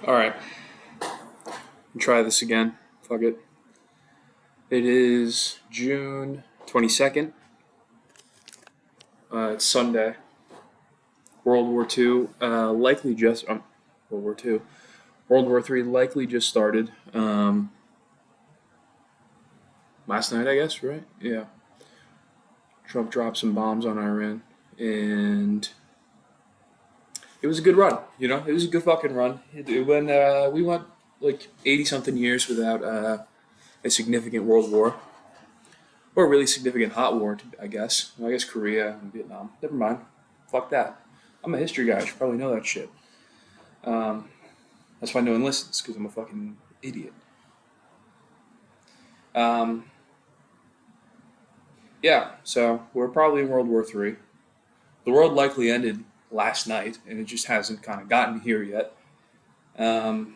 All right, try this again. Fuck it. It is June 22nd. It's Sunday. World War II likely just World War II. World War III likely just started. Last night, I guess. Right? Yeah. Trump dropped some bombs on Iran, and it was a good run. It was a good fucking run. We went like 80 something years without a significant world war. Or a really significant hot war, I guess. I guess Korea and Vietnam. Never mind. Fuck that. I'm a history guy. I should probably know that shit. Um, that's why no one listens, because I'm a fucking idiot. Um, yeah, so we're probably in World War III. The world likely ended last night, and it just hasn't kind of gotten here yet. Um,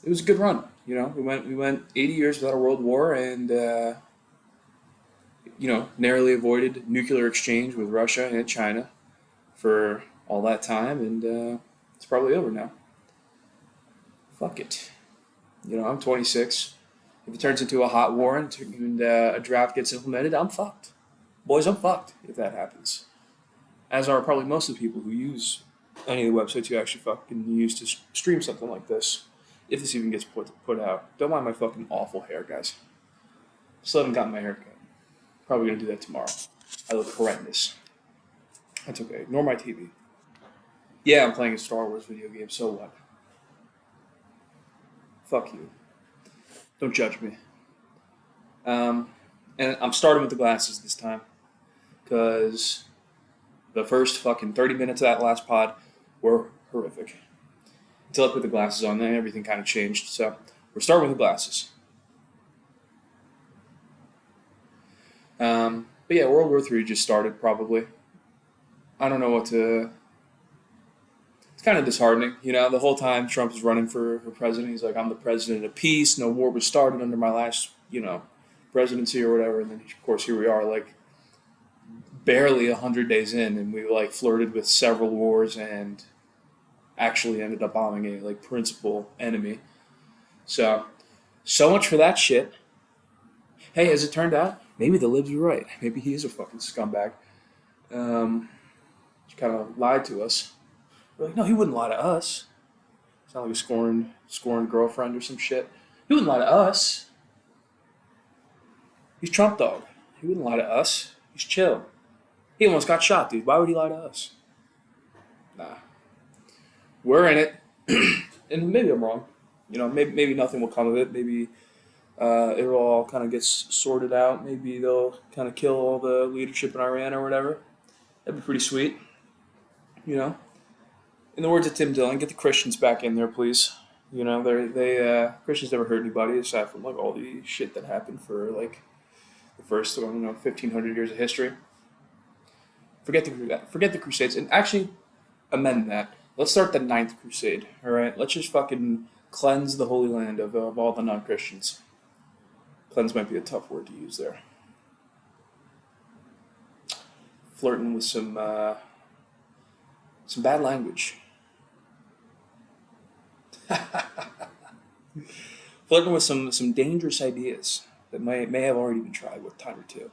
it was a good run. We went 80 years without a world war, and narrowly avoided nuclear exchange with Russia and China for all that time, and it's probably over now. Fuck it. I'm 26. If it turns into a hot war and a draft gets implemented, I'm fucked. Boys, I'm fucked if that happens. As are probably most of the people who use any of the websites you actually fucking use to stream something like this. If this even gets put out. Don't mind my fucking awful hair, guys. Still haven't gotten my hair cut. Probably gonna do that tomorrow. I look horrendous. That's okay. Ignore my TV. Yeah, I'm playing a Star Wars video game, so what? Fuck you. Don't judge me. Um, and I'm starting with the glasses this time because the first fucking 30 minutes of that last pod were horrific. Until I put the glasses on, then everything kind of changed. So we're starting with the glasses. But yeah, World War III just started probably. I don't know what to. It's kind of disheartening, The whole time Trump is running for president, he's like, "I'm the president of peace. No war was started under my last, presidency or whatever." And then, of course, here we are, like barely 100 days in, and we like flirted with several wars and actually ended up bombing a like principal enemy. So much for that shit. Hey, as it turned out, maybe the libs were right. Maybe he is a fucking scumbag. He kind of lied to us. We're like, no, he wouldn't lie to us. Sound like a scorned girlfriend or some shit. He wouldn't lie to us. He's Trump dog. He wouldn't lie to us. He's chill. He almost got shot, dude. Why would he lie to us? Nah. We're in it. And maybe I'm wrong. Maybe nothing will come of it. Maybe it'll all kind of get sorted out. Maybe they'll kind of kill all the leadership in Iran or whatever. That'd be pretty sweet. In the words of Tim Dillon, get the Christians back in there, please. Christians never hurt anybody aside from like all the shit that happened for like the first 1,500 years of history. Forget the Crusades, and actually amend that. Let's start the Ninth Crusade. All right, let's just fucking cleanse the Holy Land of all the non-Christians. Cleanse might be a tough word to use there. Flirting with some bad language. Flirting with some dangerous ideas that may have already been tried with time or two.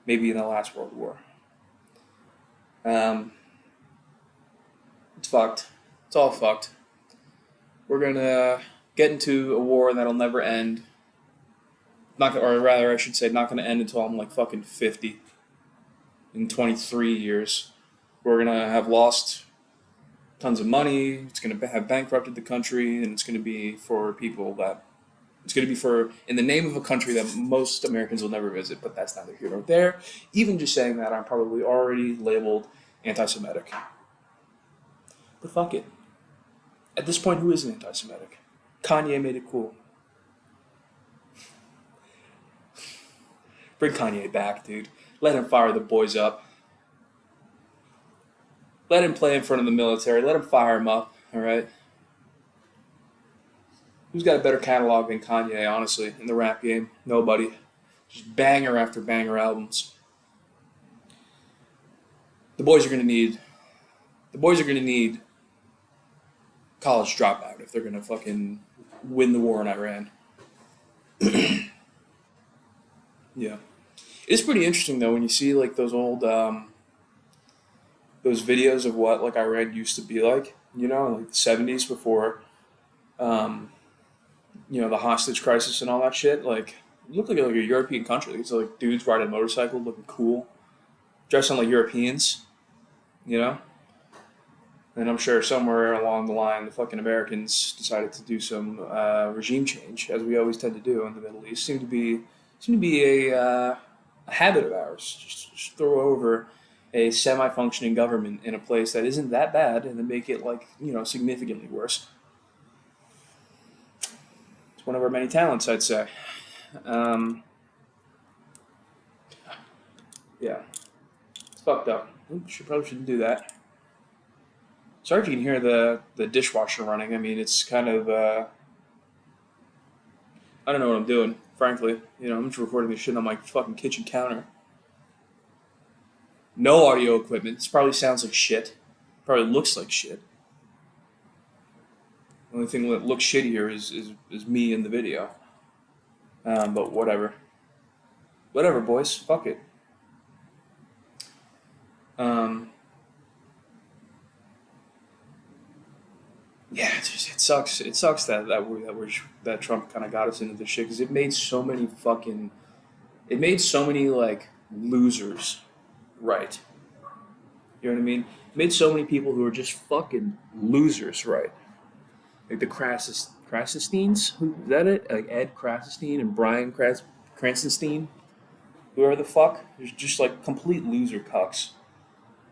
Maybe in the last World War. It's fucked. It's all fucked. We're gonna get into a war that'll never end. Or rather, I should say, not gonna end until I'm like fucking 50. In 23 years, we're gonna have lost tons of money. It's gonna have bankrupted the country, and it's gonna be for people that. It's going to be in the name of a country that most Americans will never visit, but that's neither here nor there. Even just saying that, I'm probably already labeled anti-Semitic. But fuck it. At this point, who isn't anti-Semitic? Kanye made it cool. Bring Kanye back, dude. Let him fire the boys up. Let him play in front of the military. Let him fire him up, all right? Who's got a better catalog than Kanye, honestly, in the rap game? Nobody. Just banger after banger albums. The boys are gonna need college dropout if they're gonna fucking win the war in Iran. Yeah, it's pretty interesting though when you see like those old those videos of what like Iran used to be like. You know, in like the '70s before um, the hostage crisis and all that shit. Like, it looked like a European country. It's like dudes riding a motorcycle, looking cool, dressing like Europeans. You know, and I'm sure somewhere along the line, the fucking Americans decided to do some regime change, as we always tend to do in the Middle East. Seem to be a habit of ours. Just throw over a semi-functioning government in a place that isn't that bad, and then make it like significantly worse. It's one of our many talents, I'd say. Um, yeah, it's fucked up. Probably shouldn't do that. Sorry if you can hear the dishwasher running. I mean, it's kind of I don't know what I'm doing, frankly. I'm just recording this shit on my fucking kitchen counter. No audio equipment. This probably sounds like shit. Probably looks like shit. The only thing that looks shittier is me in the video. But whatever. Whatever, boys. Fuck it. Um, yeah, it sucks. It sucks that Trump kind of got us into this shit because it made so many like losers, right? You know what I mean? It made so many people who are just fucking losers, right? Like the Krassensteins, who is that it? Like Ed Krassenstein and Brian Cranstonstein, whoever the fuck. There's just like complete loser cucks.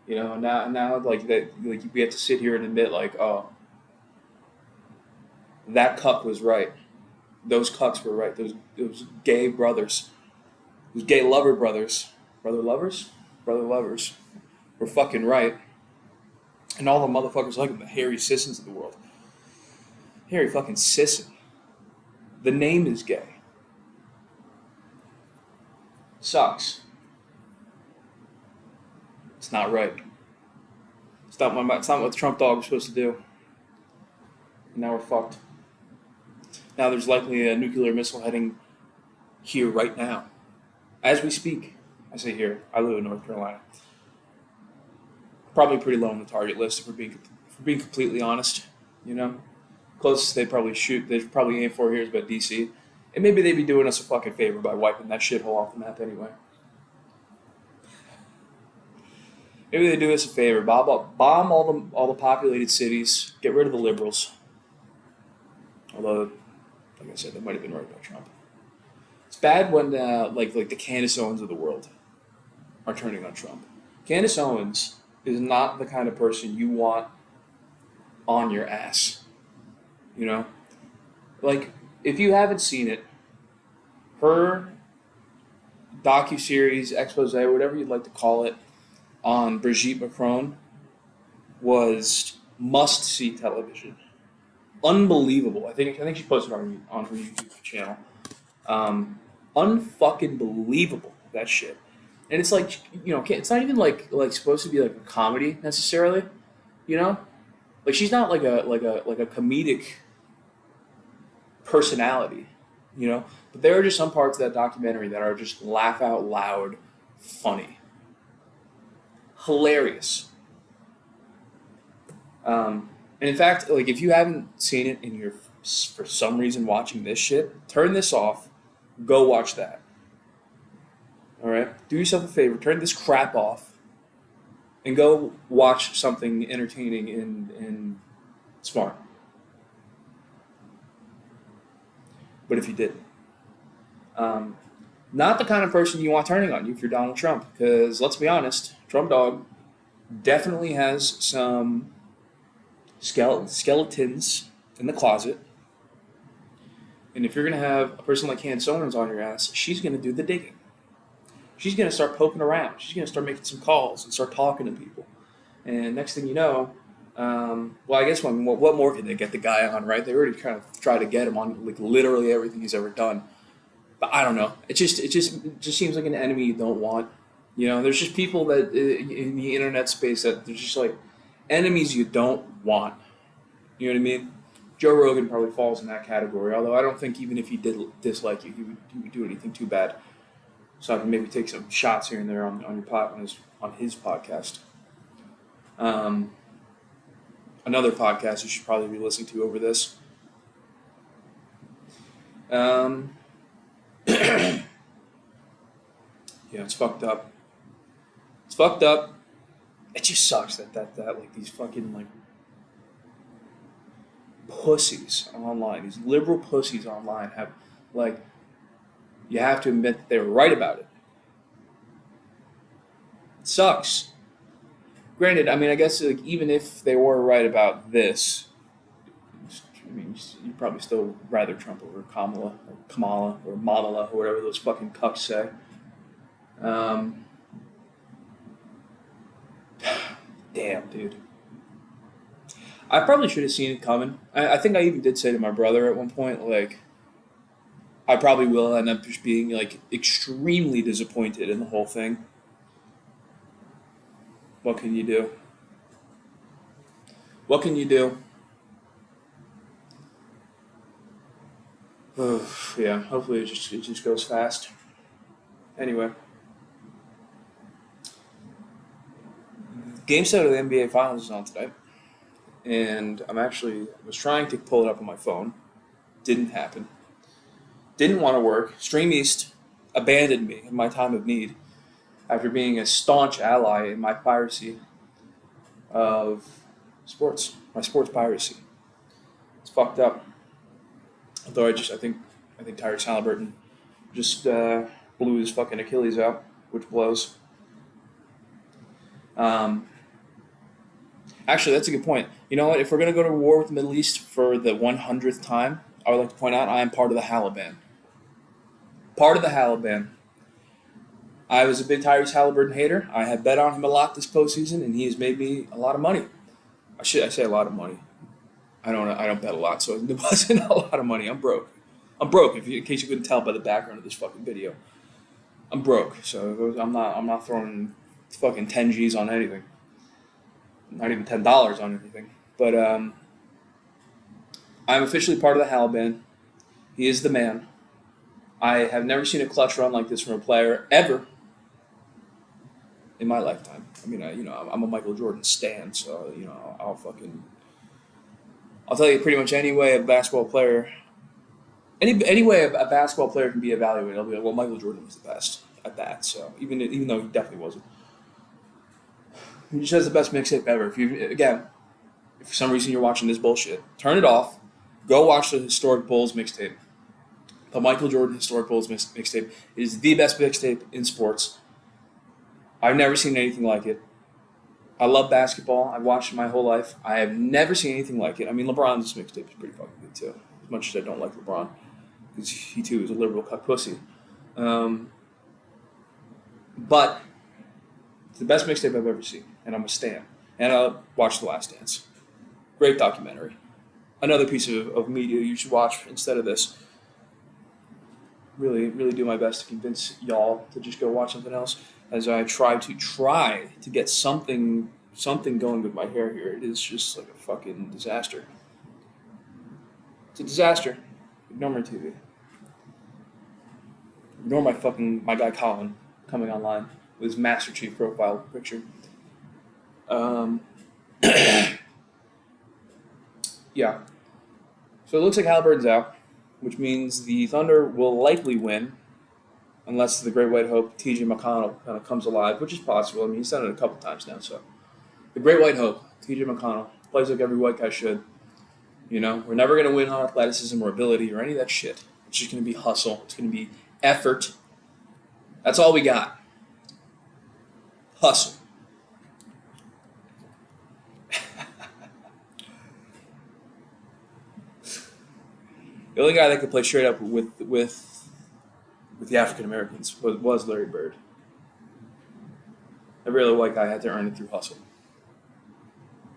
Now like that, like we have to sit here and admit like, oh, that cuck was right. Those cucks were right. Those gay brothers, those gay lover brothers, brother lovers, were fucking right. And all the motherfuckers like them, the Harry Sissons of the world. Harry fucking Sisson. The name is gay. Sucks. It's not right. It's not what the Trump dog was supposed to do. And now we're fucked. Now there's likely a nuclear missile heading here right now. As we speak. I say here. I live in North Carolina. Probably pretty low on the target list if we're being completely honest. Closest they'd probably aim for here is about DC. And maybe they'd be doing us a fucking favor by wiping that shithole off the map anyway. Maybe they do us a favor. Bomb all the populated cities. Get rid of the liberals. Although, like I said, they might have been right about Trump. It's bad when like the Candace Owens of the world are turning on Trump. Candace Owens is not the kind of person you want on your ass. Like if you haven't seen it, her docuseries, expose, whatever you'd like to call it, on Brigitte Macron was must-see television. Unbelievable. I think she posted on her YouTube channel. Unfucking believable, that shit. And it's like it's not even like supposed to be like a comedy necessarily, Like she's not like a comedic personality, But there are just some parts of that documentary that are just laugh out loud funny. Hilarious. And in fact, like if you haven't seen it and you're for some reason watching this shit, turn this off, go watch that. All right? Do yourself a favor, turn this crap off and go watch something entertaining and smart. But if you didn't, not the kind of person you want turning on you if you're Donald Trump, because let's be honest, Trump dog definitely has some skeletons in the closet. And if you're going to have a person like Candace Owens on your ass, she's going to do the digging. She's going to start poking around. She's going to start making some calls and start talking to people. And next thing you know, I guess what more can they get the guy on, right? They already kind of tried to get him on like literally everything he's ever done. But I don't know. It just seems like an enemy you don't want. There's just people that in the internet space that they're just like enemies you don't want. You know what I mean? Joe Rogan probably falls in that category. Although I don't think even if he did dislike you, he would do anything too bad. So I can maybe take some shots here and there on his podcast. Another podcast you should probably be listening to over this. Yeah, it's fucked up. It's fucked up. It just sucks that like these fucking like pussies online, these liberal pussies online have like you have to admit that they were right about it. It sucks. Granted, I mean, I guess like even if they were right about this, I mean, you'd probably still rather Trump over Kamala or Mamala or whatever those fucking cucks say. Damn, dude. I probably should have seen it coming. I think I even did say to my brother at one point, like, I probably will end up just being like extremely disappointed in the whole thing. What can you do? What can you do? Yeah, hopefully it just goes fast. Anyway, Game 7 of the NBA Finals is on today, and was trying to pull it up on my phone. Didn't happen. Didn't want to work. Stream East abandoned me in my time of need after being a staunch ally in my piracy of sports, my sports piracy. It's fucked up. Although I think Tyrese Halliburton just blew his fucking Achilles out, which blows. Actually, that's a good point. You know what? If we're going to go to war with the Middle East for the 100th time, I would like to point out I am part of the Haliban. Part of the Haliban. I was a big Tyrese Halliburton hater. I have bet on him a lot this postseason, and he has made me a lot of money. I say a lot of money. I don't bet a lot, so it wasn't a lot of money. I'm broke. I'm broke. In case you couldn't tell by the background of this fucking video, I'm broke. So I'm not throwing fucking 10 G's on anything. Not even $10 on anything. But I'm officially part of the Haliban. He is the man. I have never seen a clutch run like this from a player ever in my lifetime. I mean, I'm a Michael Jordan stan, so I'll tell you pretty much any way a basketball player, any way a basketball player can be evaluated. I'll be like, well, Michael Jordan was the best at that. So even though he definitely wasn't, he just has the best mixtape ever. If for some reason you're watching this bullshit, turn it off. Go watch the Historic Bulls mixtape. The Michael Jordan Historic Bulls mixtape is the best mixtape in sports. I've never seen anything like it. I love basketball. I've watched it my whole life. I have never seen anything like it. I mean, LeBron's mixtape is pretty fucking good too. As much as I don't like LeBron, because he too is a liberal cuck pussy. But it's the best mixtape I've ever seen, and I'm a stan. And I'll watch The Last Dance. Great documentary. Another piece of media you should watch instead of this. Really, really do my best to convince y'all to just go watch something else. As I try to get something going with my hair here. It is just like a fucking disaster. It's a disaster. Ignore my TV. Ignore my guy Colin coming online with his Master Chief profile picture. Yeah. So it looks like Halliburton's out, which means the Thunder will likely win, unless the Great White Hope, T.J. McConnell, kind of comes alive, which is possible. I mean, he's done it a couple times now. So the Great White Hope, T.J. McConnell, plays like every white guy should. We're never going to win on athleticism or ability or any of that shit. It's just going to be hustle. It's going to be effort. That's all we got. Hustle. The only guy that could play straight up with the African Americans was Larry Bird. Every other white guy had to earn it through hustle.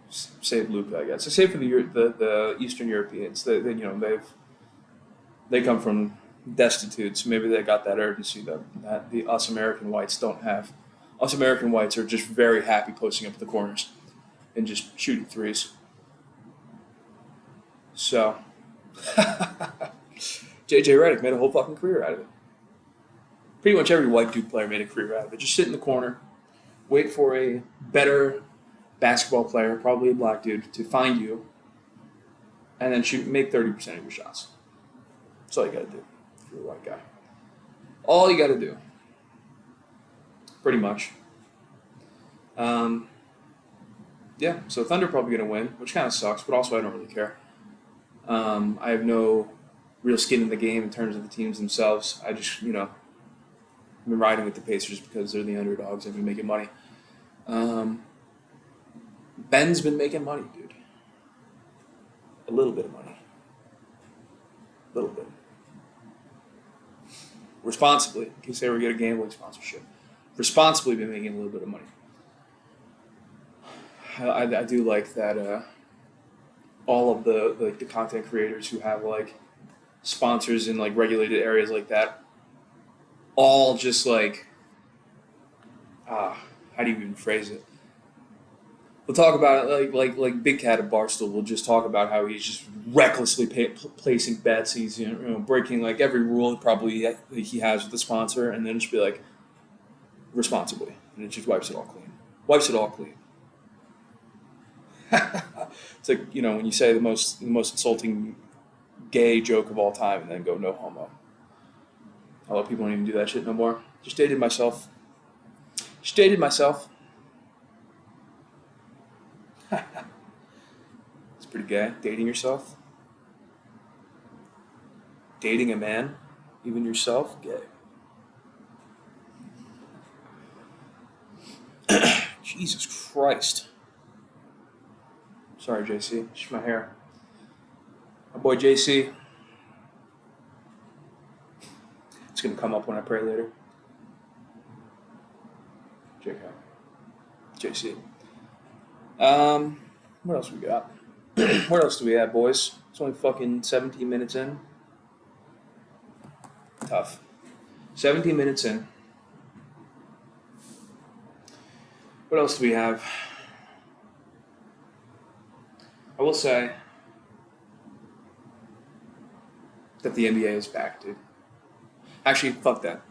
Save Luka, I guess. Save for the Eastern Europeans. They come from destitute, so maybe they got that urgency that the us American whites don't have. Us American whites are just very happy posting up the corners and just shooting threes. So, JJ Redick made a whole fucking career out of it. Pretty much every white Duke player made a career out of it. Just sit in the corner, wait for a better basketball player, probably a black dude, to find you, and then make 30% of your shots. That's all you gotta do if you're a white guy. All you gotta do. Pretty much. Yeah, so Thunder probably gonna win, which kind of sucks, but also I don't really care. I have no real skin in the game in terms of the teams themselves. I just, I've been riding with the Pacers because they're the underdogs. I've been making money. Ben's been making money, dude. A little bit of money. A little bit. Responsibly, in case they ever get a gambling sponsorship. Responsibly been making a little bit of money. I do like that all of the content creators who have like sponsors in like regulated areas like that all just like how do you even phrase it? We'll talk about it like Big Cat at Barstool will just talk about how he's just recklessly placing bets. He's breaking like every rule probably he has with the sponsor, and then just be like responsibly, and it just wipes it all clean. Wipes it all clean. It's like when you say the most insulting gay joke of all time, and then go no homo. A lot of people don't even do that shit no more. Just dated myself. It's pretty gay. Dating yourself. Dating a man, even yourself, gay. Jesus Christ. Sorry, JC. It's my hair. My boy JC. It's going to come up when I pray later. JK. JC. What else we got? What else do we have, boys? It's only fucking 17 minutes in. Tough. 17 minutes in. What else do we have? I will say that the NBA is back, dude. Actually, fuck that.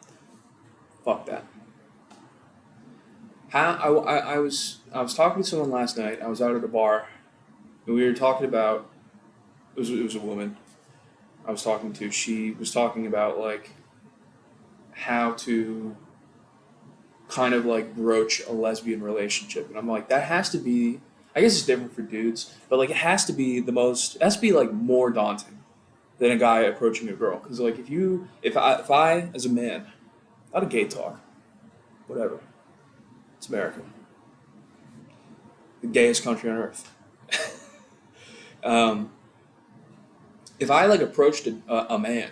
Fuck that. I was talking to someone last night. I was out at a bar, and we were talking about it was a woman I was talking to. She was talking about like how to kind of like broach a lesbian relationship, and I'm like, that has to be. I guess it's different for dudes, but like it has to be it has to be like more daunting than a guy approaching a girl. Because like if I as a man, not a gay talk, whatever. It's America. The gayest country on earth. If I like approached a man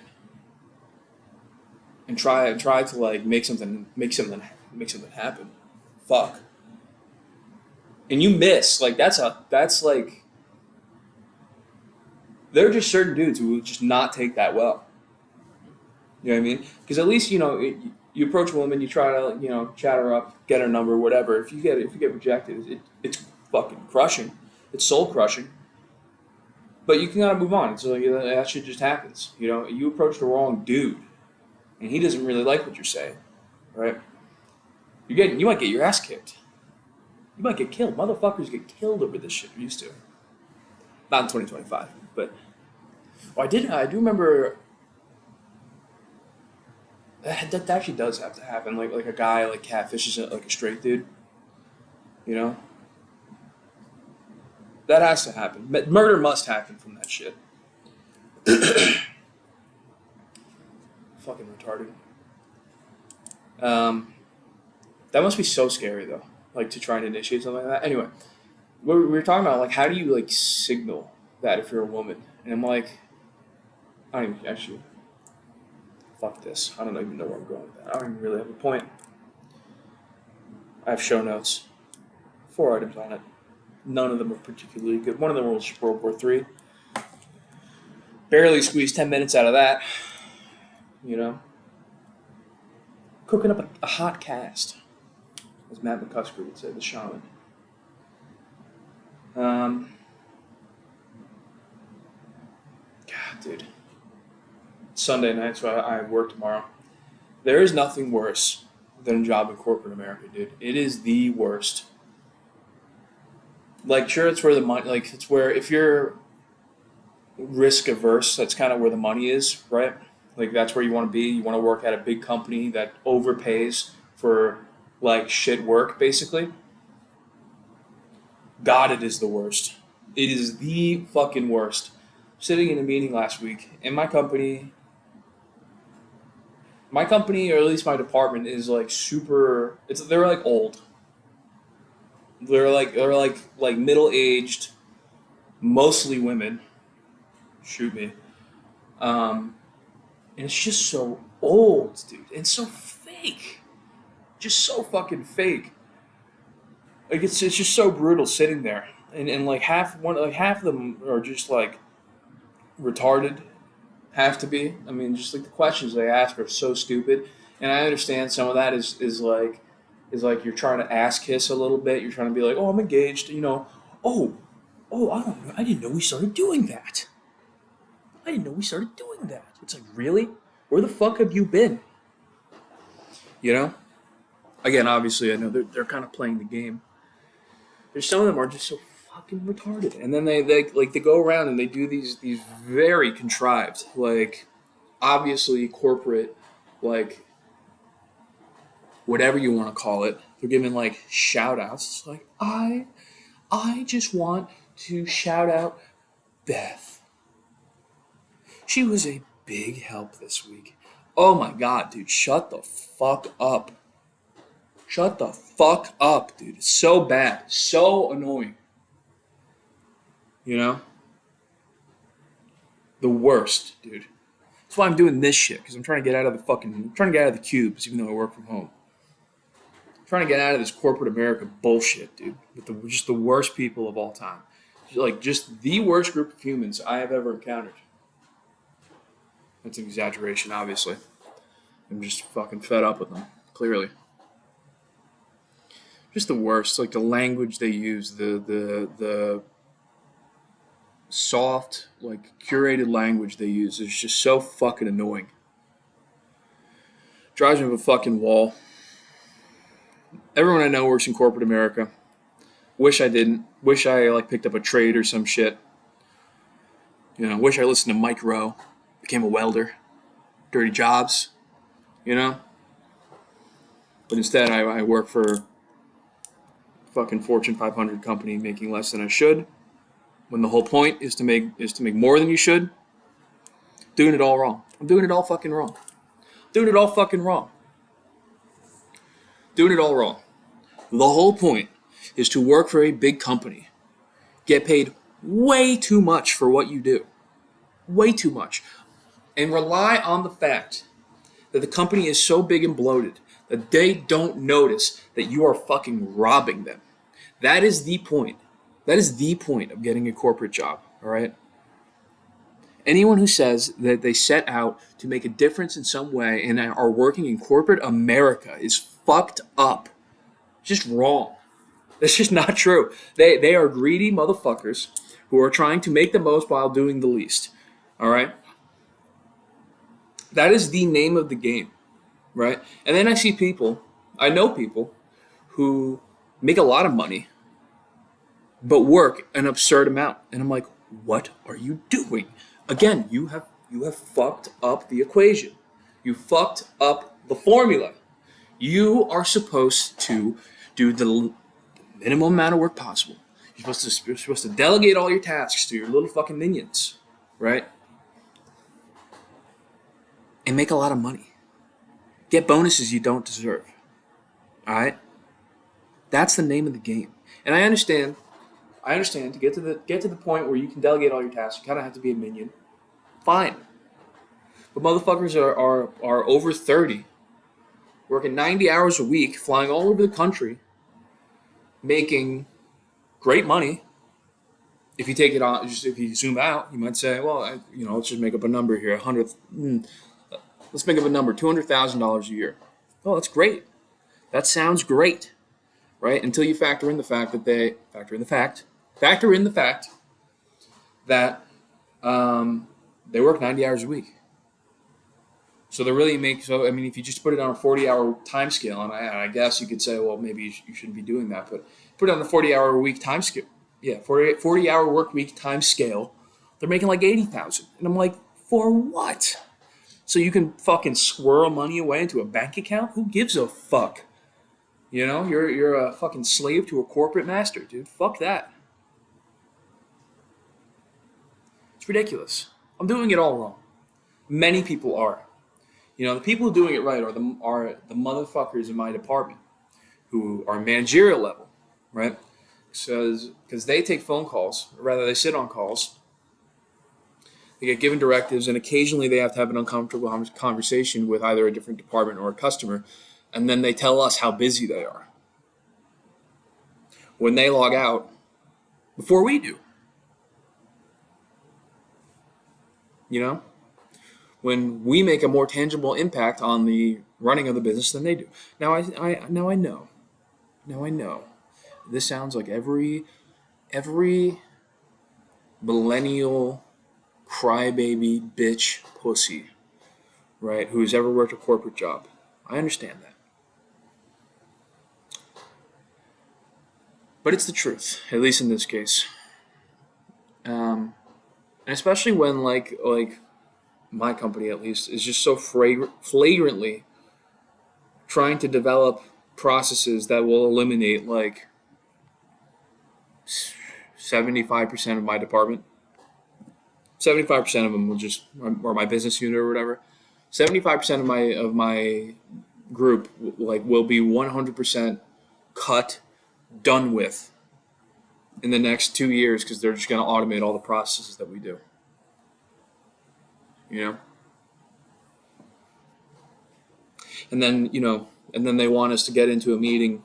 and tried to like make something happen, fuck. And you miss, like that's like there are just certain dudes who will just not take that well. You know what I mean? Because at least you approach a woman, you try to chat her up, get her number, whatever. If you get rejected, it's fucking crushing. It's soul crushing. But you can gotta move on. So that shit just happens. You approach the wrong dude, and he doesn't really like what you're saying, right? You might get your ass kicked. You might get killed. Motherfuckers get killed over this shit. Used to. Not in 2025, but I do remember. That actually does have to happen. Like a guy like catfishes like a straight dude. That has to happen. Murder must happen from that shit. Fucking retarded. That must be so scary though. Like to try and initiate something like that. Anyway, we were talking about like how do you like signal that if you're a woman? And I'm like, I don't even actually. Fuck this. I don't even know where I'm going with that. I don't even really have a point. I have show notes. 4 items on it. None of them are particularly good. One of them was World War III. Barely squeezed 10 minutes out of that. Cooking up a hot cast. As Matt McCusker would say, the shaman. Dude, Sunday night, so I work tomorrow. There is nothing worse than a job in corporate America, dude. It is the worst. Like, sure, it's where the money, like, it's where if you're risk averse, that's kind of where the money is, right? Like, that's where you want to be. You want to work at a big company that overpays for, like, shit work, basically. God, it is the worst. It is the fucking worst. Sitting in a meeting last week, and my company, or at least my department, is like super. They're like old. They're like middle aged, mostly women. Shoot me. Um, and it's just so old, dude, and so fake. Just so fucking fake. Like it's just so brutal sitting there, and like half of them are just like retarded. Have to be. I mean, just like the questions they ask are so stupid, and I understand some of that is like you're trying to ass kiss a little bit. You're trying to be like, oh, I'm engaged. Oh, I don't know. I didn't know we started doing that. I didn't know we started doing that. It's like, really? Where the fuck have you been? You know? Again, obviously, I know they're kind of playing the game. There's some of them are just so fucking retarded, and then they go around and they do these very contrived, like obviously corporate, like whatever you want to call it. They're giving like shout outs. It's like I just want to shout out Beth. She was a big help this week. Oh my god, dude, shut the fuck up. Shut the fuck up, dude. It's so bad. So annoying. You know? The worst, dude. That's why I'm doing this shit, because I'm trying to get out of the cubes, even though I work from home. I'm trying to get out of this corporate America bullshit, dude. With just the worst people of all time. Like, just the worst group of humans I have ever encountered. That's an exaggeration, obviously. I'm just fucking fed up with them, clearly. Just the worst, like the language they use, the soft, like curated language they use is just so fucking annoying. Drives me up a fucking wall. Everyone I know works in corporate America. Wish I didn't. Wish I like picked up a trade or some shit. Wish I listened to Mike Rowe, became a welder, dirty jobs, But instead, I work for fucking Fortune 500 company making less than I should, when the whole point is to make more than you should. Doing it all wrong. I'm doing it all fucking wrong. Doing it all fucking wrong. Doing it all wrong. The whole point is to work for a big company, get paid way too much for what you do. Way too much. And rely on the fact that the company is so big and bloated that they don't notice that you are fucking robbing them. That is the point. That is the point of getting a corporate job, all right? Anyone who says that they set out to make a difference in some way and are working in corporate America is fucked up. Just wrong. That's just not true. They are greedy motherfuckers who are trying to make the most while doing the least, all right? That is the name of the game, right? And then I know people who make a lot of money but work an absurd amount. And I'm like, what are you doing? Again, you have fucked up the equation. You fucked up the formula. You are supposed to do the minimum amount of work possible. You're supposed to delegate all your tasks to your little fucking minions, right? And make a lot of money. Get bonuses you don't deserve. All right? That's the name of the game. And I understand to get to the point where you can delegate all your tasks, you kind of have to be a minion. Fine. But motherfuckers are over 30, working 90 hours a week, flying all over the country, making great money. If you take it on, if you zoom out, you might say, well, let's just make up a number here. Let's make up a number, $200,000 a year. Oh, that's great. That sounds great, right? Until you factor in the fact that They work 90 hours a week. So they really make, so I mean, if you just put it on a 40-hour time scale, and I guess you could say, well, maybe you shouldn't be doing that, but put it on a 40-hour week time scale. Yeah, 40-hour work week time scale. They're making like 80,000. And I'm like, for what? So you can fucking swirl money away into a bank account? Who gives a fuck? You know, you're a fucking slave to a corporate master, dude. Fuck that. It's ridiculous. I'm doing it all wrong. Many people are. You know, the people who are doing it right are the motherfuckers in my department who are managerial level, right? Because they take phone calls, or rather they sit on calls. They get given directives, and occasionally they have to have an uncomfortable conversation with either a different department or a customer, and then they tell us how busy they are when they log out before we do. You know? When we make a more tangible impact on the running of the business than they do. Now I know. This sounds like every millennial crybaby bitch pussy, right? Who's ever worked a corporate job. I understand that. But it's the truth, at least in this case. And especially when like my company at least is just so flagrantly trying to develop processes that will eliminate like 75% of my department. 75% of them will just, or my business unit or whatever. 75% of my group like will be 100% cut, done with in the next 2 years because they're just going to automate all the processes that we do. You know? And then they want us to get into a meeting.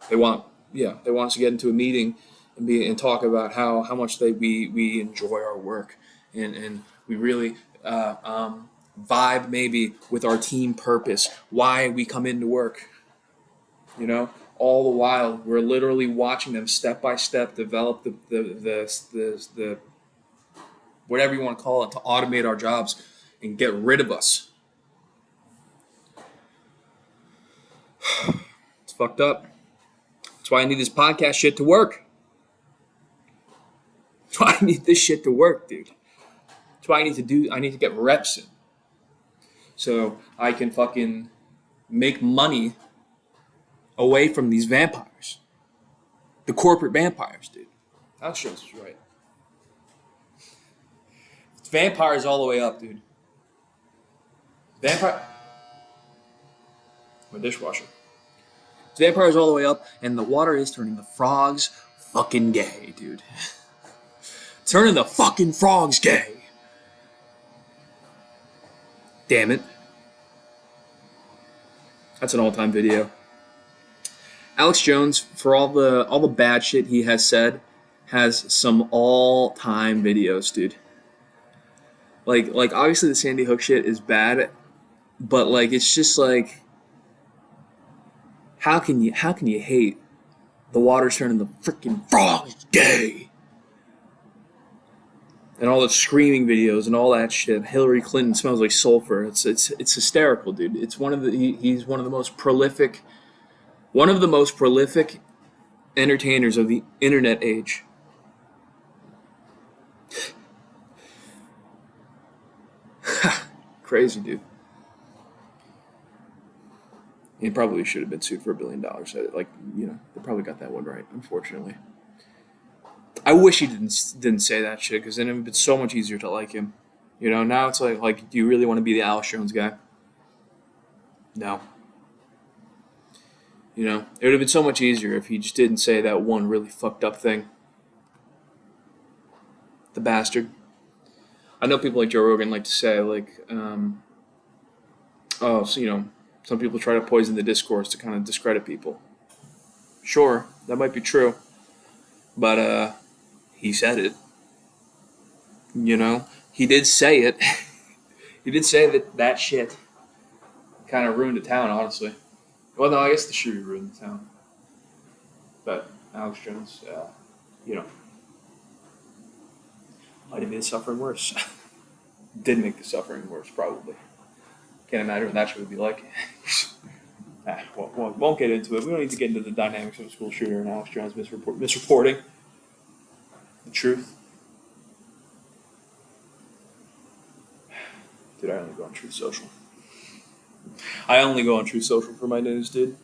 They want us to get into a meeting and talk about how much we enjoy our work and we really vibe maybe with our team purpose, why we come into work. You know, all the while we're literally watching them step by step develop the whatever you want to call it to automate our jobs and get rid of us. It's fucked up. That's why I need this podcast shit to work. That's why I need this shit to work, dude. That's why I need to get reps in. So I can fucking make money away from these vampires. The corporate vampires, dude. Alex Jones was right. It's vampires all the way up, dude. My dishwasher. It's vampires all the way up, and the water is turning the frogs fucking gay, dude. Turning the fucking frogs gay. Damn it. That's an all-time video. Alex Jones, for all the bad shit he has said, has some all-time videos, dude. Like obviously the Sandy Hook shit is bad, but like it's just like how can you hate the water's turning the freaking frogs gay? And all the screaming videos and all that shit. Hillary Clinton smells like sulfur. It's hysterical, dude. It's he's one of the most prolific entertainers of the internet age. Crazy, dude. He probably should have been sued for $1 billion. They probably got that one right, unfortunately. I wish he didn't say that shit, because then it would have been so much easier to like him. You know, now it's like, do you really want to be the Alex Jones guy? No. You know, it would have been so much easier if he just didn't say that one really fucked up thing. The bastard. I know people like Joe Rogan like to say, some people try to poison the discourse to kind of discredit people. Sure, that might be true. But, he said it. You know? He did say it. He did say that shit kind of ruined the town, honestly. Well, no, I guess the shooter ruined the town. But Alex Jones, might have been suffering worse. did make the suffering worse, probably. Can't imagine what that shit would be like. Won't get into it. We don't need to get into the dynamics of a school shooter and Alex Jones misreporting the truth. Dude, I only go on Truth Social. I only go on Truth Social for my news, dude.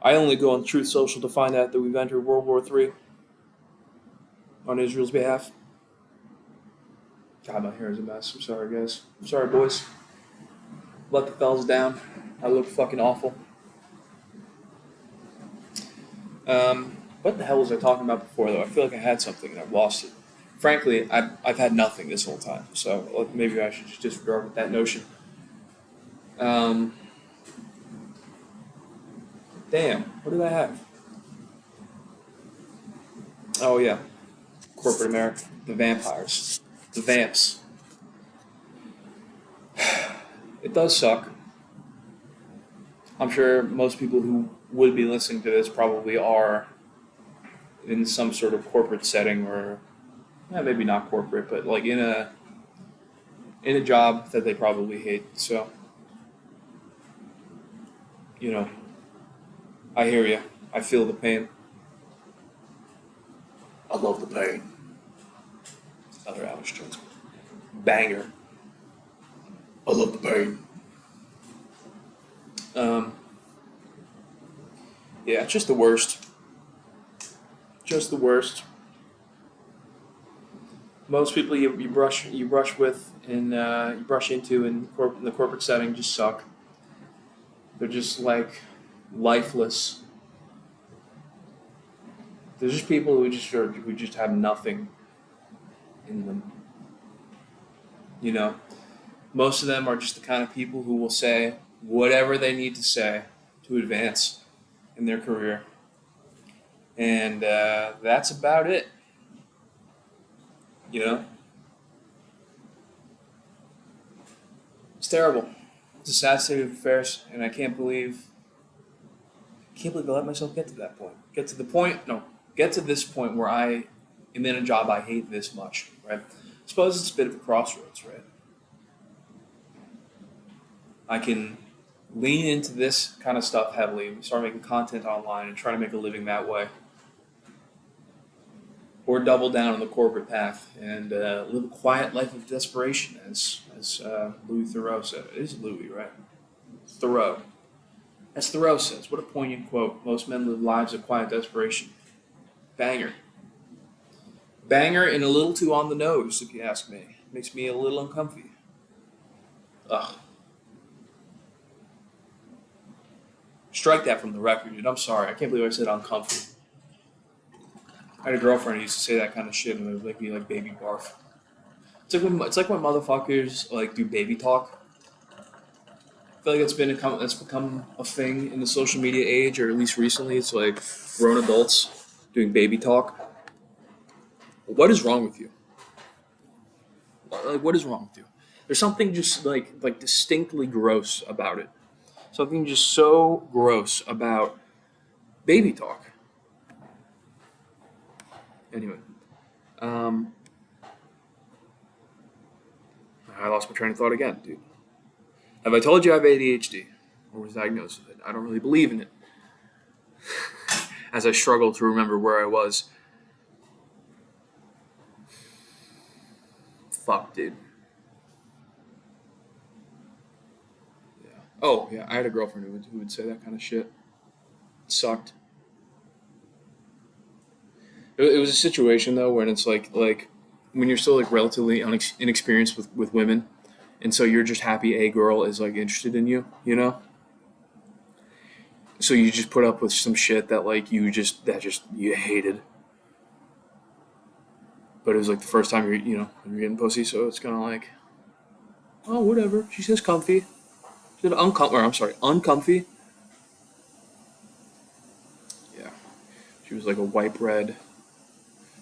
I only go on Truth Social to find out that we've entered World War III on Israel's behalf. God, my hair is a mess. I'm sorry, guys. I'm sorry, boys. Let the fellas down. I look fucking awful. What the hell was I talking about before, though? I feel like I had something and I've lost it. Frankly, I've had nothing this whole time, so maybe I should just disregard that notion. Damn, what did I have? Oh, yeah. Corporate America. The vampires. The vamps. It does suck. I'm sure most people who would be listening to this probably are in some sort of corporate setting or maybe not corporate, but like in a job that they probably hate. So, I hear you. I feel the pain. I love the pain. Another Alex Jones banger. I love the pain. Yeah, it's just the worst. Just the worst. Most people you brush with and you brush into in the corporate setting just suck. They're just like lifeless. There's just people who just have nothing in them. Most of them are just the kind of people who will say whatever they need to say to advance in their career. And that's about it. It's terrible. It's a sad state of affairs, and I can't believe I let myself get to that point. Get to this point where I am in a job I hate this much, right? I suppose it's a bit of a crossroads, right? I can lean into this kind of stuff heavily, start making content online and try to make a living that way. Or double down on the corporate path and live a quiet life of desperation, as Louis Theroux said. It is Louis, right? Thoreau. As Thoreau says, what a poignant quote. Most men live lives of quiet desperation. Banger. Banger and a little too on the nose, if you ask me. Makes me a little uncomfy. Ugh. Strike that from the record, dude. I'm sorry. I can't believe I said uncomfy. I had a girlfriend who used to say that kind of shit and it would make me like baby barf. It's like when motherfuckers like do baby talk. I feel like that's become a thing in the social media age, or at least recently. It's like grown adults doing baby talk. What is wrong with you? Like, what is wrong with you? There's something just like distinctly gross about it. Something just so gross about baby talk. Anyway, I lost my train of thought again, dude. Have I told you I have ADHD or was diagnosed with it? I don't really believe in it. As I struggle to remember where I was. Fuck, dude. Yeah. Oh, yeah. I had a girlfriend who would say that kind of shit. It sucked. It was a situation though when it's like when you're still like relatively inexperienced with women, and so you're just happy a girl is like interested in you, So you just put up with some shit that like you hated, but it was like the first time when you're getting pussy, so it's kind of like, oh whatever. She says comfy. She said uncomfy. Yeah, she was like a white bread.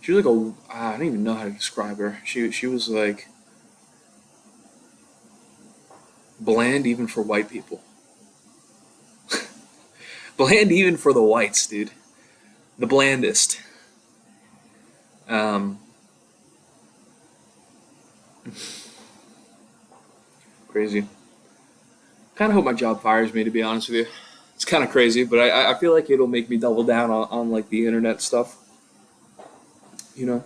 She was like I don't even know how to describe her. She was like bland even for white people. Bland even for the whites, dude. The blandest. Crazy. Kind of hope my job fires me, to be honest with you. It's kind of crazy, but I feel like it'll make me double down on like the internet stuff. You know,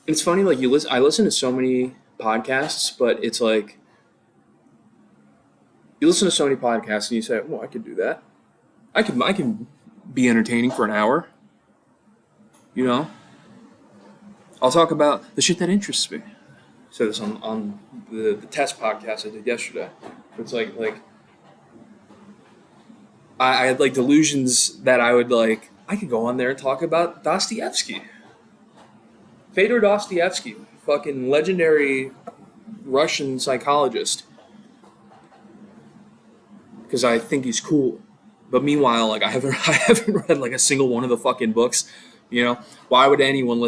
it's funny. Like I listen to so many podcasts, but it's like you listen to so many podcasts and you say, "Well, I could do that. I can be entertaining for an hour." You know, I'll talk about the shit that interests me. I said this on the test podcast I did yesterday. It's like I had like delusions that I could go on there and talk about Dostoevsky. Fyodor Dostoevsky, fucking legendary Russian psychologist. Because I think he's cool. But meanwhile, like I haven't read like a single one of the fucking books. You know, why would anyone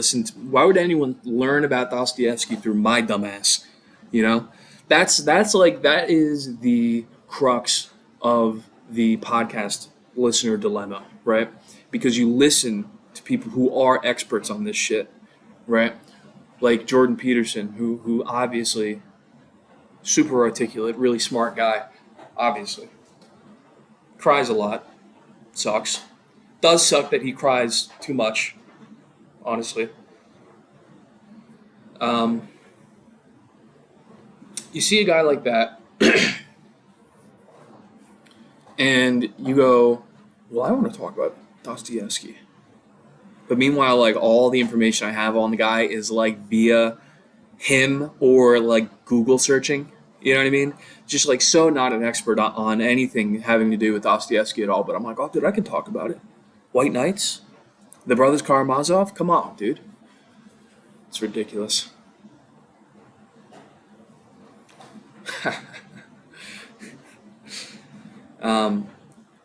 learn about Dostoevsky through my dumbass? You know, that is the crux of the podcast listener dilemma, right? Because you listen to people who are experts on this shit, right? Like Jordan Peterson, who obviously super articulate, really smart guy, obviously. Cries a lot. Sucks. Does suck that he cries too much, honestly. You see a guy like that, and you go, well, I want to talk about Dostoevsky. But meanwhile, like all the information I have on the guy is like via him or like Google searching. You know what I mean? Just like so not an expert on anything having to do with Dostoevsky at all. But I'm like, oh, dude, I can talk about it. White Knights? The Brothers Karamazov? Come on, dude. It's ridiculous.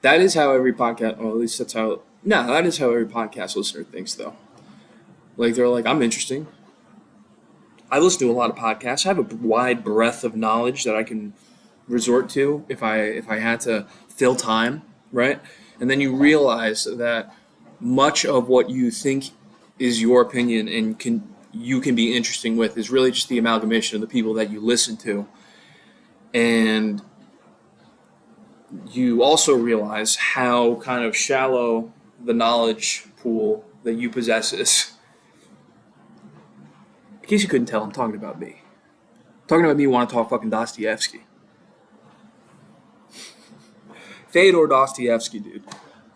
That is how every podcast, or at least that is how every podcast listener thinks, though. Like, they're like, I'm interesting. I listen to a lot of podcasts. I have a wide breadth of knowledge that I can resort to if I had to fill time, right? And then you realize that much of what you think is your opinion and you can be interesting with is really just the amalgamation of the people that you listen to. And you also realize how kind of shallow the knowledge pool that you possess is. In case you couldn't tell, I'm talking about me. Talking about me want to talk fucking Dostoevsky. Fyodor Dostoevsky, dude.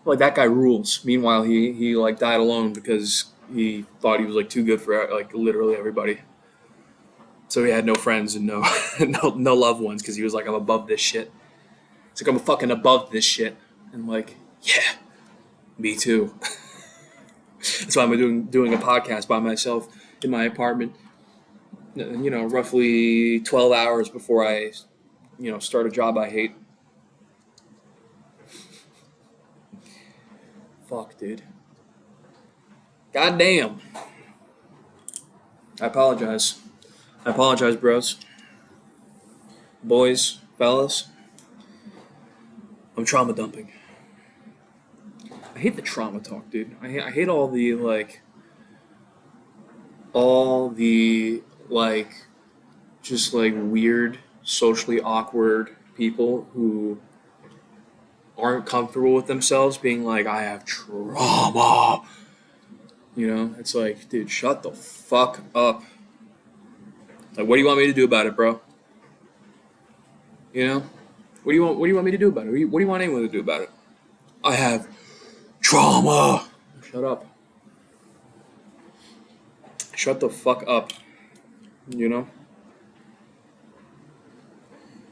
Like, that guy rules. Meanwhile, he like died alone because he thought he was like too good for like literally everybody. So he had no friends and no no loved ones because he was like, I'm above this shit. It's like, I'm fucking above this shit. And I'm like, yeah, me too. That's why I'm doing a podcast by myself in my apartment. You know, roughly 12 hours before I, start a job I hate. Fuck, dude. God damn. I apologize. Bros. Boys, fellas. I'm trauma dumping. I hate the trauma talk, dude. I hate all the, just, weird, socially awkward people who aren't comfortable with themselves being like, I have trauma. You know, it's like, dude, shut the fuck up. Like, what do you want me to do about it, bro? You know? What do you want me to do about it? What do you want anyone to do about it? I have trauma. Shut up. Shut the fuck up. You know?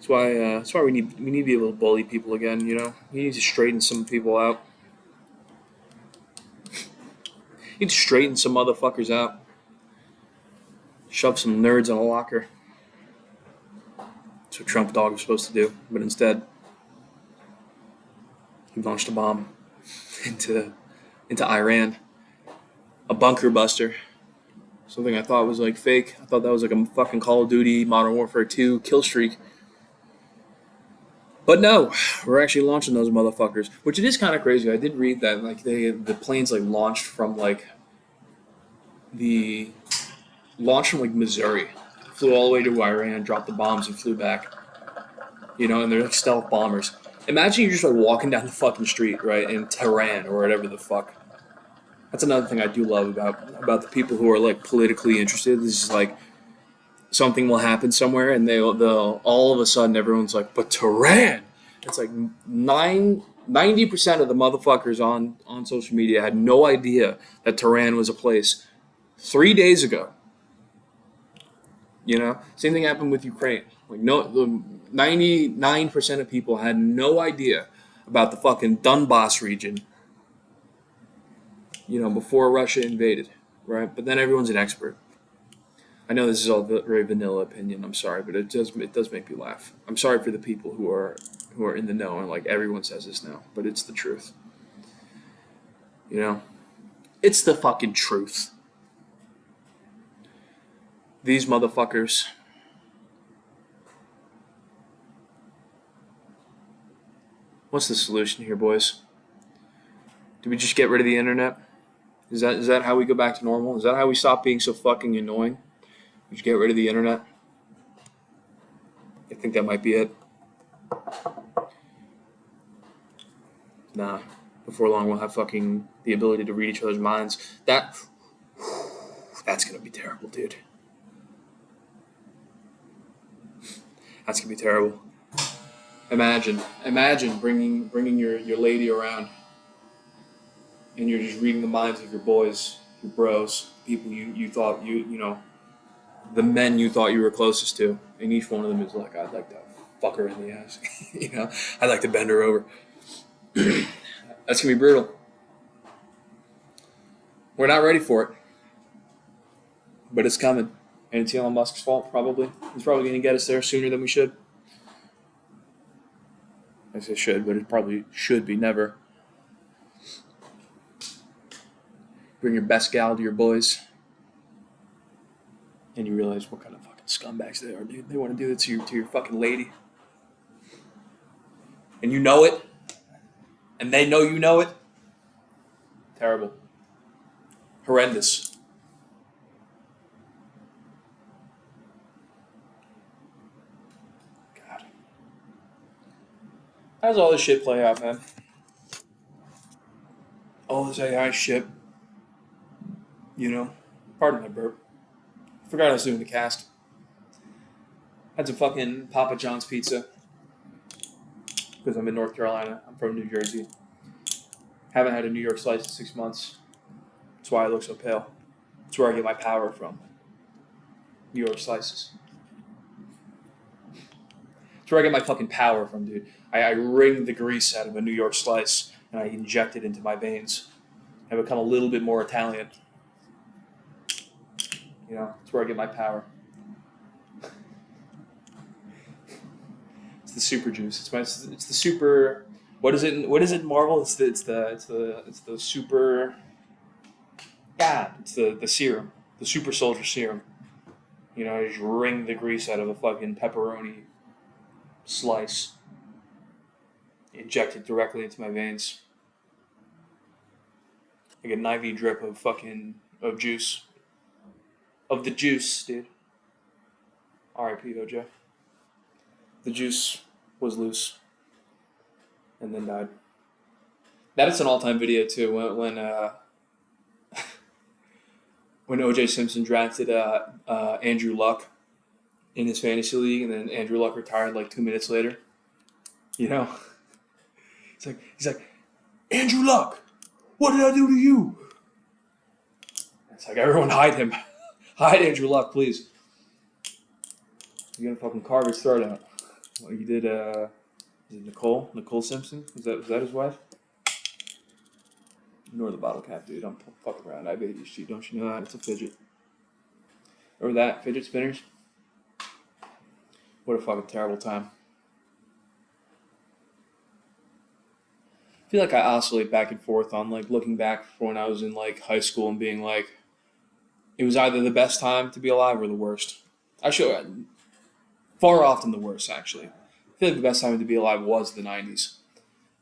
That's why we need to be able to bully people again, you know? We need to straighten some people out. You need to straighten some motherfuckers out. Shove some nerds in a locker. That's what Trump dog was supposed to do. But instead, he launched a bomb into Iran. A bunker buster. Something I thought was like fake. I thought that was like a fucking Call of Duty Modern Warfare 2 kill streak. But no, we're actually launching those motherfuckers, which it is kind of crazy. I did read that the planes launched from Missouri. flew all the way to Iran, dropped the bombs, and flew back. You know, and they're like stealth bombers. Imagine you're just like walking down the fucking street, right, in Tehran or whatever the fuck. That's another thing I do love about the people who are like politically interested. This is like something will happen somewhere, and they'll all of a sudden everyone's like, but Tehran. It's like 90% of the motherfuckers on social media had no idea that Tehran was a place 3 days ago. You know, same thing happened with Ukraine. Like the 99% of people had no idea about the fucking Donbass region. You know, before Russia invaded, right? But then everyone's an expert. I know this is all very vanilla opinion. I'm sorry, but it does make me laugh. I'm sorry for the people who are in the know and like everyone says this now, but it's the truth. You know, it's the fucking truth. These motherfuckers. What's the solution here, boys? Do we just get rid of the internet? Is that how we go back to normal? Is that how we stop being so fucking annoying? We just get rid of the internet? I think that might be it. Nah. Before long, we'll have fucking the ability to read each other's minds. That's gonna be terrible, dude. That's gonna be terrible. Imagine bringing your lady around, and you're just reading the minds of your boys, your bros, people you thought you know, the men you thought you were closest to, and each one of them is like, I'd like to fuck her in the ass, you know, I'd like to bend her over. That's gonna be brutal. We're not ready for it, but it's coming, and it's Elon Musk's fault. Probably, he's probably gonna get us there sooner than we should. I say should, but it probably should be never. Bring your best gal to your boys, and you realize what kind of fucking scumbags they are, dude. They want to do it to your fucking lady, and you know it, and they know you know it. Terrible, horrendous. God, how does all this shit play out, man? All this AI shit. You know, pardon my burp. Forgot I was doing the cast. Had some fucking Papa John's pizza because I'm in North Carolina. I'm from New Jersey. Haven't had a New York slice in 6 months. That's why I look so pale. That's where I get my power from. New York slices. That's where I get my fucking power from, dude. I wring the grease out of a New York slice and I inject it into my veins. I become a little bit more Italian. You know, that's where I get my power. It's the super juice. It's the super. What is it? What is it? Marvel. It's the super. Yeah, it's the serum, the super soldier serum. You know, I just wring the grease out of a fucking pepperoni slice, inject it directly into my veins. I get an IV drip of juice. Of the juice, dude. R.I.P. OJ. The juice was loose, and then died. That is an all-time video too. When O.J. Simpson drafted Andrew Luck in his fantasy league, and then Andrew Luck retired like 2 minutes later. You know, he's like, Andrew Luck, what did I do to you? It's like, everyone hide him. Hide Andrew Luck, please. You're gonna fucking carve his throat out. Well, you did, is it Nicole Simpson? Was that his wife? Ignore the bottle cap, dude. I'm fucking around. I have ADHD. Don't you know that? It's a fidget. Remember that? Fidget spinners? What a fucking terrible time. I feel like I oscillate back and forth on like looking back for when I was in like high school and being like, it was either the best time to be alive or the worst. Far often the worst, actually. I feel like the best time to be alive was the 90s.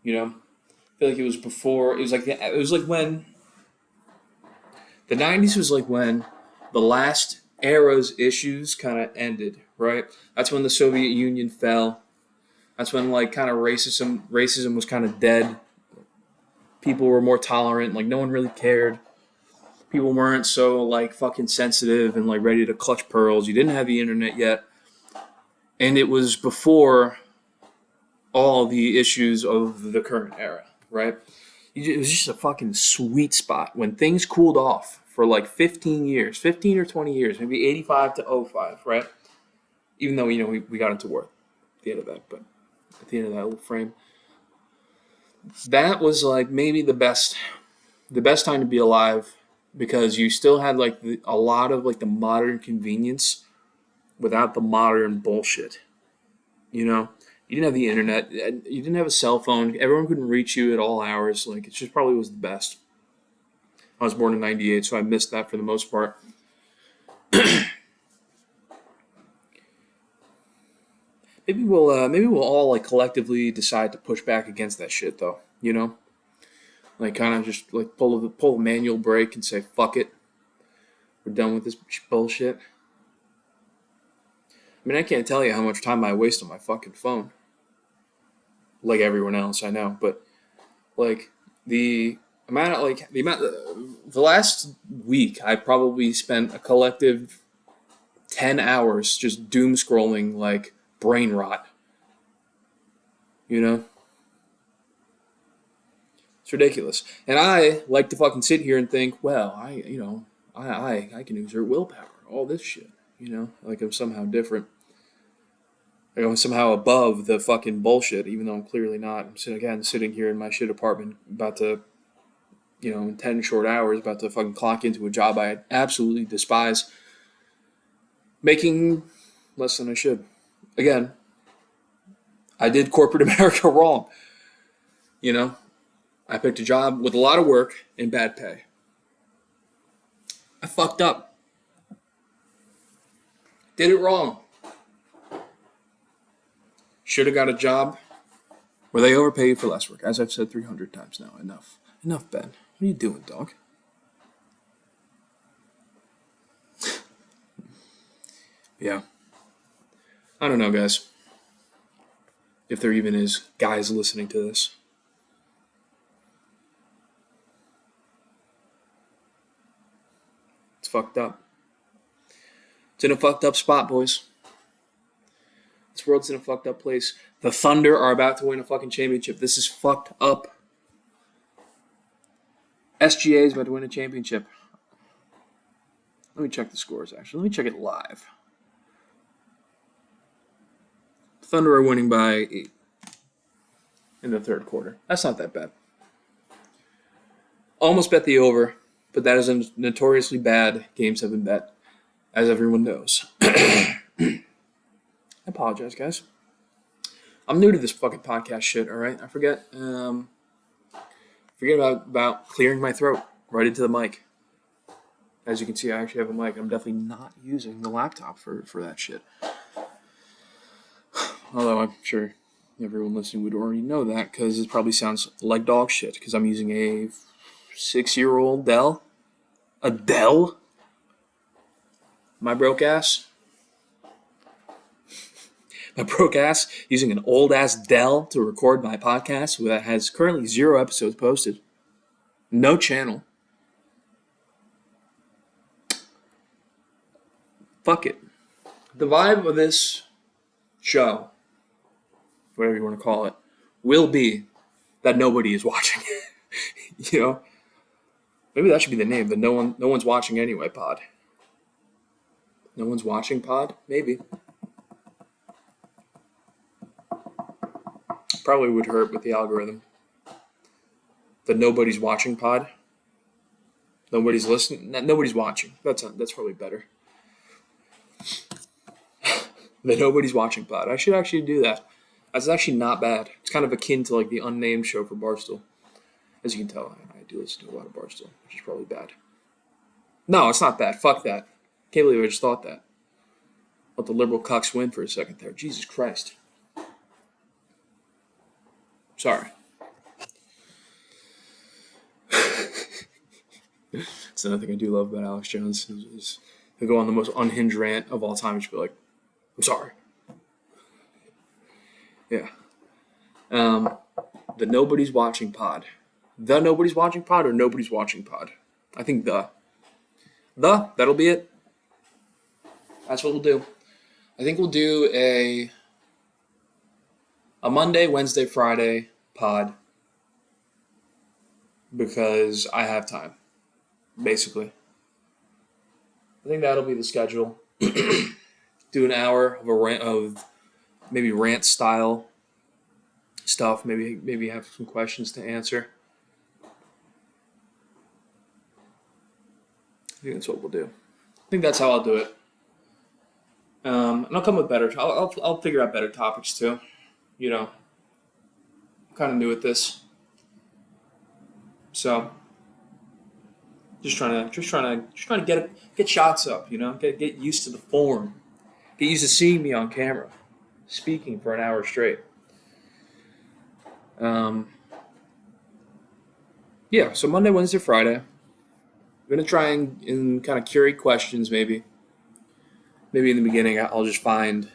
You know? I feel like it was before, it was like when, the 90s was like when the last era's issues kind of ended, right? That's when the Soviet Union fell. That's when like kind of racism was kind of dead. People were more tolerant. Like no one really cared. People weren't so like fucking sensitive and like ready to clutch pearls. You didn't have the internet yet, and it was before all the issues of the current era, right? It was just a fucking sweet spot when things cooled off for like 15 years, 15 or 20 years, maybe 85 to '05, right? Even though, we got into war at the end of that, but at the end of that little frame, that was like maybe the best time to be alive because you still had like a lot of like the modern convenience without the modern bullshit. You know, you didn't have the internet, you didn't have a cell phone. Everyone couldn't reach you at all hours. Like it just probably was the best. I was born in '98, so I missed that for the most part. Maybe we'll all like collectively decide to push back against that shit, though. Like kind of just like pull a manual brake and say fuck it, we're done with this bullshit. I mean, I can't tell you how much time I waste on my fucking phone. Like everyone else, I know, but like the last week, I probably spent a collective 10 hours just doom scrolling like brain rot. You know, it's ridiculous, and I like to fucking sit here and think, well, I can exert willpower, all this shit. Like I'm somehow different. Like I'm somehow above the fucking bullshit, even though I'm clearly not. I'm sitting here in my shit apartment, about to, in 10 short hours, about to fucking clock into a job I absolutely despise, making less than I should. Again, I did corporate America wrong. I picked a job with a lot of work and bad pay. I fucked up. Did it wrong. Should have got a job where they overpay you for less work. As I've said 300 times now. Enough. Enough, Ben. What are you doing, dog? Yeah. I don't know, guys. If there even is guys listening to this. It's fucked up. It's in a fucked up spot, boys. This world's in a fucked up place. The Thunder are about to win a fucking championship. This is fucked up. SGA is about to win a championship. Let me check the scores, actually. Let me check it live. Thunder are winning by 8 in the third quarter. That's not that bad. Almost bet the over, but that is a notoriously bad game 7 bet, as everyone knows. I apologize, guys. I'm new to this fucking podcast shit, all right? I forget about clearing my throat right into the mic. As you can see, I actually have a mic. I'm definitely not using the laptop for that shit. Although I'm sure everyone listening would already know that because it probably sounds like dog shit because I'm using a 6-year-old Dell. A Dell? My broke ass using an old ass Dell to record my podcast that has currently 0 episodes posted. No channel. Fuck it. The vibe of this show, whatever you want to call it, will be that nobody is watching. Maybe that should be the name, the no one's watching anyway pod. No one's watching pod? Maybe. Probably would hurt with the algorithm. The nobody's watching pod. Nobody's listening. Nobody's watching. That's probably better. The nobody's watching pod. I should actually do that. That's actually not bad. It's kind of akin to like the unnamed show for Barstool. As you can tell, I do listen to a lot of Barstool, which is probably bad. No, it's not bad. Fuck that. Can't believe I just thought that. Let the liberal cucks win for a second there. Jesus Christ. Sorry. It's another thing I do love about Alex Jones. He'll go on the most unhinged rant of all time and just be like, I'm sorry. Yeah. The Nobody's Watching Pod. The Nobody's Watching Pod or Nobody's Watching Pod? I think that'll be it. That's what we'll do. I think we'll do a Monday, Wednesday, Friday pod because I have time, basically. I think that'll be the schedule. Do an hour of maybe rant style stuff. Maybe have some questions to answer. I think that's what we'll do. I think that's how I'll do it. And I'll come with better. I'll figure out better topics too. You know, I'm kind of new at this, so just trying to get shots up. You know, get used to the form. Get used to seeing me on camera, speaking for an hour straight. Yeah. So Monday, Wednesday, Friday. I'm gonna try and kind of curate questions. Maybe in the beginning I'll just find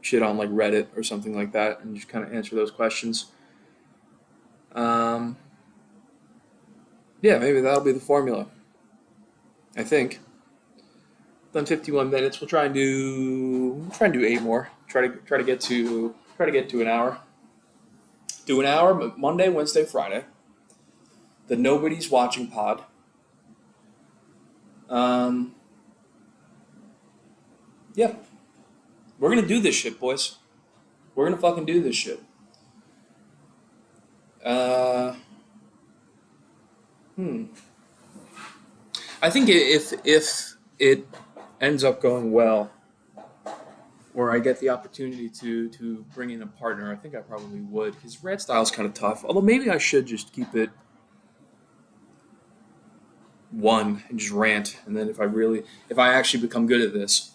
shit on like Reddit or something like that and just kind of answer those questions. Yeah, maybe that'll be the formula. I think. Done 51 minutes. We'll try and do 8 more. Try to get to an hour. Do an hour Monday, Wednesday, Friday. The Nobody's Watching Pod. Yeah. We're going to do this shit, boys. We're going to fucking do this shit. I think if it ends up going well, or I get the opportunity to bring in a partner, I think I probably would, because rant style is kind of tough. Although maybe I should just keep it one and just rant, and then if I actually become good at this,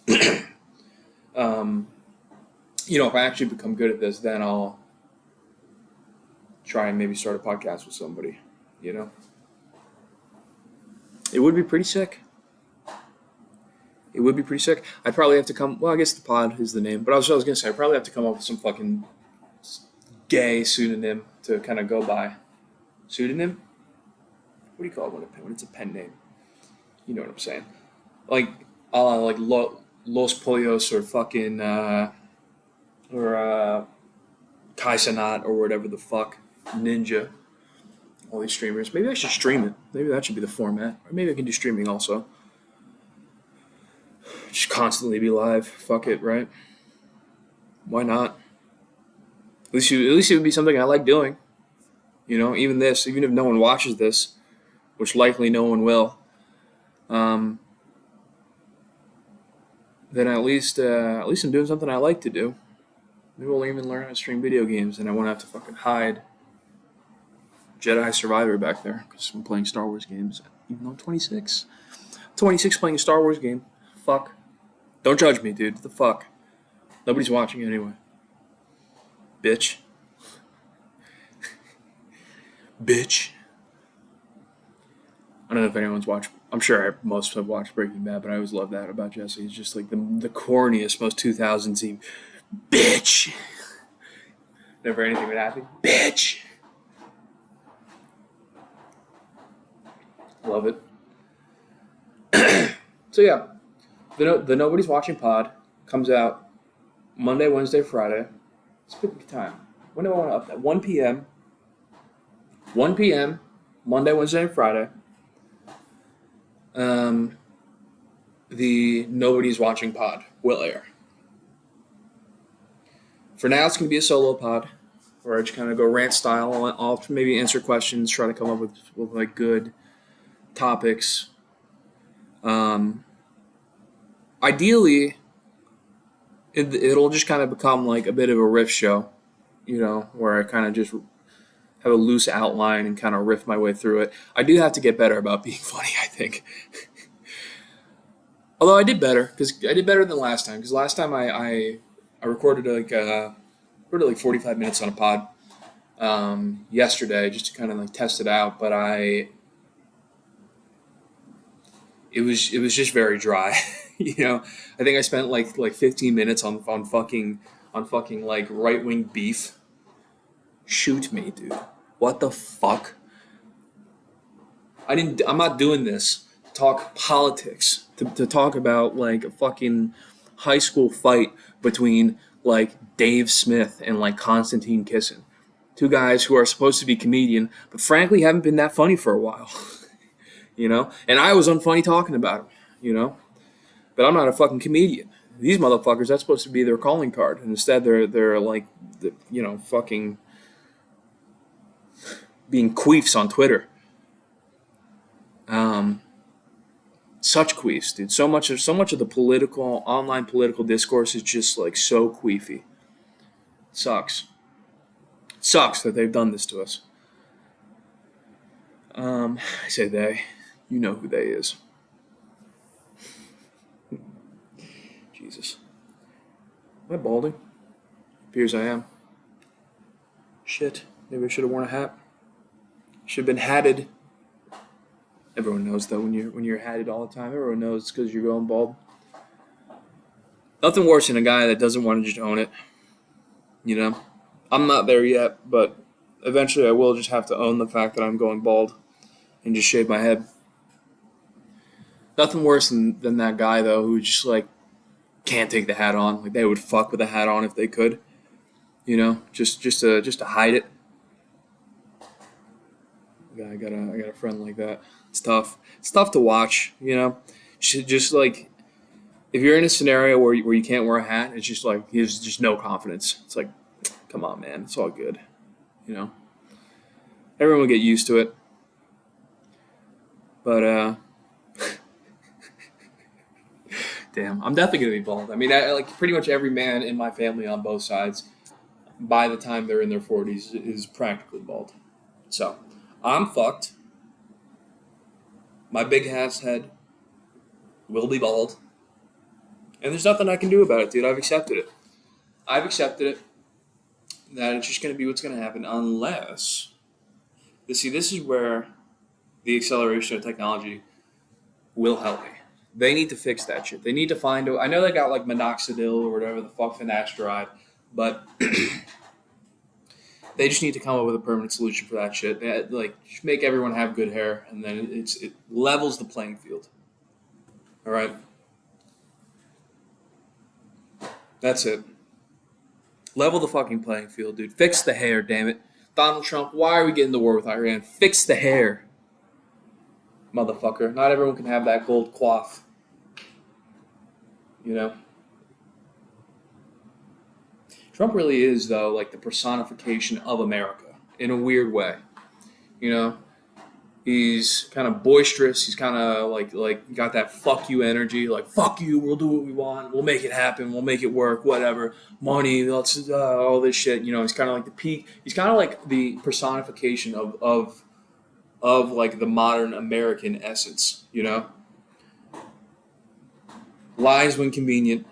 if I actually become good at this, then I'll try and maybe start a podcast with somebody. It would be pretty sick. I'd probably have to come. Well, I guess the pod is the name, but I was gonna say I'd probably have to come up with some fucking gay pseudonym to kind of go by. Pseudonym? What do you call it when it's a pen name? You know what I'm saying? Like Los Pollos or fucking Kaisanat or whatever the fuck, Ninja. All these streamers. Maybe I should stream it. Maybe that should be the format. Or maybe I can do streaming also. Just constantly be live. Fuck it, right? Why not? At least it would be something I like doing. Even if no one watches this, which likely no one will, then at least I'm doing something I like to do. Maybe we'll even learn how to stream video games, and I won't have to fucking hide Jedi Survivor back there because I'm playing Star Wars games. Even though I'm 26. 26 playing a Star Wars game. Fuck. Don't judge me, dude. What the fuck? Nobody's watching anyway. Bitch. Bitch. I don't know if anyone's watched. I'm sure most have watched Breaking Bad, but I always love that about Jesse. He's just like the corniest, most 2000s team. Bitch. Never anything would happen. Bitch. Love it. So yeah, the Nobody's Watching pod comes out Monday, Wednesday, Friday. Let's pick the time. When do I want to up that? 1 p.m. 1 p.m. Monday, Wednesday, and Friday. The Nobody's Watching pod will air. For now, it's going to be a solo pod where I just kind of go rant style. I'll maybe answer questions, try to come up with like good topics. Ideally, it'll just kind of become like a bit of a riff show, where I kind of just have a loose outline and kind of riff my way through it. I do have to get better about being funny, I think. Although I did better, because I did better than last time. Because last time I recorded like 45 minutes on a pod yesterday just to kind of like test it out. But I it was just very dry. I think I spent like 15 minutes on fucking like right wing beef. Shoot me, dude. What the fuck? I'm not doing this to talk politics, to talk about like a fucking high school fight between like Dave Smith and like Konstantin Kisin. Two guys who are supposed to be comedian, but frankly haven't been that funny for a while. And I was unfunny talking about them, but I'm not a fucking comedian. These motherfuckers, that's supposed to be their calling card, and instead they're like, fucking being queefs on Twitter. Such queefs, dude. So much of the online political discourse is just like so queefy. Sucks. Sucks that they've done this to us. I say they. You know who they is. Jesus. Am I balding? Appears I am. Shit. Maybe I should have worn a hat. Should have been hatted. Everyone knows though when you're hatted all the time. Everyone knows it's because you're going bald. Nothing worse than a guy that doesn't want to just own it. I'm not there yet, but eventually I will just have to own the fact that I'm going bald and just shave my head. Nothing worse than that guy though who just like can't take the hat on. Like they would fuck with the hat on if they could. Just to hide it. I got a friend like that. It's tough. It's tough to watch. Just like if you're in a scenario where you can't wear a hat, it's just like he has just no confidence. It's like, come on, man. It's all good. Everyone will get used to it. But damn, I'm definitely gonna be bald. I mean, like pretty much every man in my family on both sides, by the time they're in their 40s, is practically bald. So I'm fucked. My big ass head will be bald. And there's nothing I can do about it, dude. I've accepted it. That it's just going to be what's going to happen unless... this is where the acceleration of technology will help me. They need to fix that shit. They need to find... I know they got like minoxidil or whatever the fuck, finasteride, but... they just need to come up with a permanent solution for that shit. Just make everyone have good hair, and then it levels the playing field. All right? That's it. Level the fucking playing field, dude. Fix the hair, damn it. Donald Trump, why are we getting the war with Iran? Fix the hair. Motherfucker. Not everyone can have that gold coif. Trump really is, though, like the personification of America in a weird way. He's kind of boisterous. He's kind of like got that fuck you energy. Like, fuck you, we'll do what we want. We'll make it happen. We'll make it work, whatever. Money, let's, all this shit. He's kind of like the peak. He's kind of like the personification of like the modern American essence, Lies when convenient.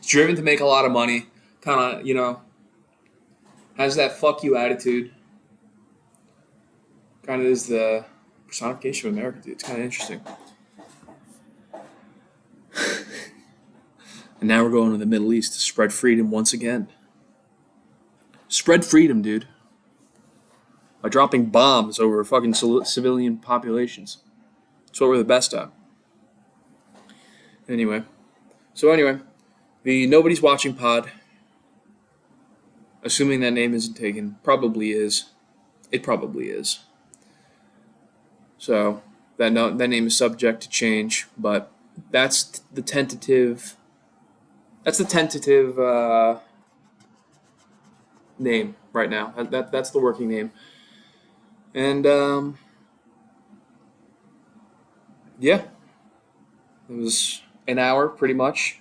Driven to make a lot of money, kind of, has that fuck you attitude. Kind of is the personification of America, dude. It's kind of interesting. And now we're going to the Middle East to spread freedom once again. Spread freedom, dude. By dropping bombs over fucking civilian populations. That's what we're the best at. Anyway. The Nobody's Watching pod, assuming that name isn't taken, probably is. It probably is. So that name is subject to change, but that's the tentative. That's the tentative name right now. That's the working name, and yeah, it was an hour pretty much.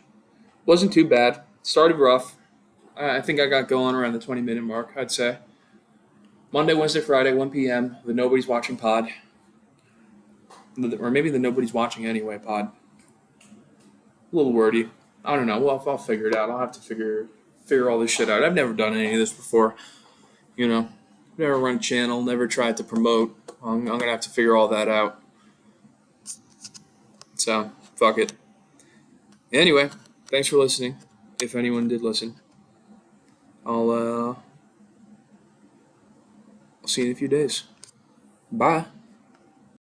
Wasn't too bad. Started rough. I think I got going around the 20-minute mark, I'd say. Monday, Wednesday, Friday, 1 p.m., the Nobody's Watching pod. Or maybe the Nobody's Watching Anyway pod. A little wordy. I don't know. Well, I'll figure it out. I'll have to figure all this shit out. I've never done any of this before. never run a channel, never tried to promote. I'm going to have to figure all that out. So, fuck it. Anyway, thanks for listening. If anyone did listen, I'll see you in a few days. Bye.